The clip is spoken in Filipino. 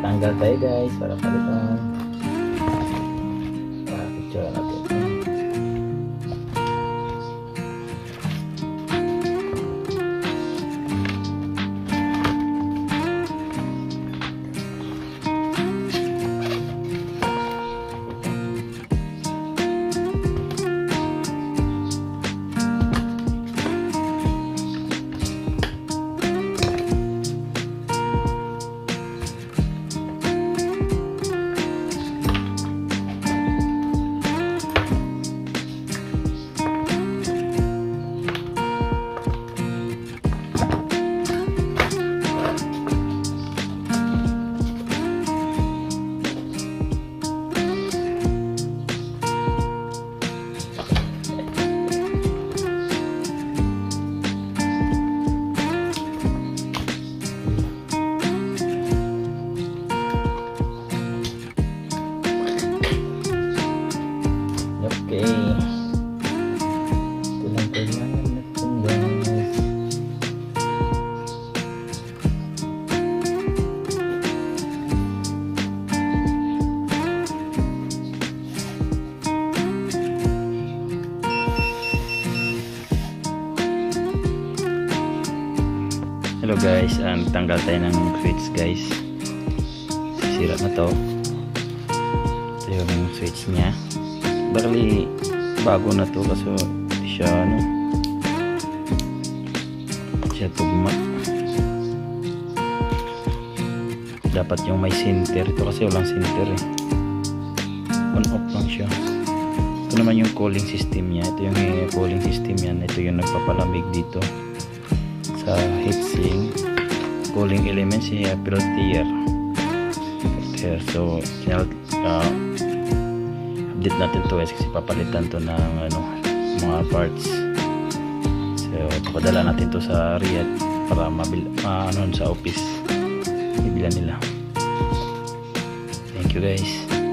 Tanggal tayo guys para palitan. Picture natin. Okay. Ito lang kailangan natin guys. Hello guys, tanggal tayo ng switch guys. Sisira na to. Ito yung switch nya. Bali bago na to kasi siya siya tugma. Dapat yung may center, ito kasi walang center eh. On off lang siya. Ito naman yung cooling system nya. Ito yung cooling system yan. Ito yung nagpapalamig dito sa heatsink. Cooling elements siya filter. So update natin to guys kasi papalitan to ng mga parts. So papadala natin to sa Riyadh para sa office ibilan nila. Thank you guys.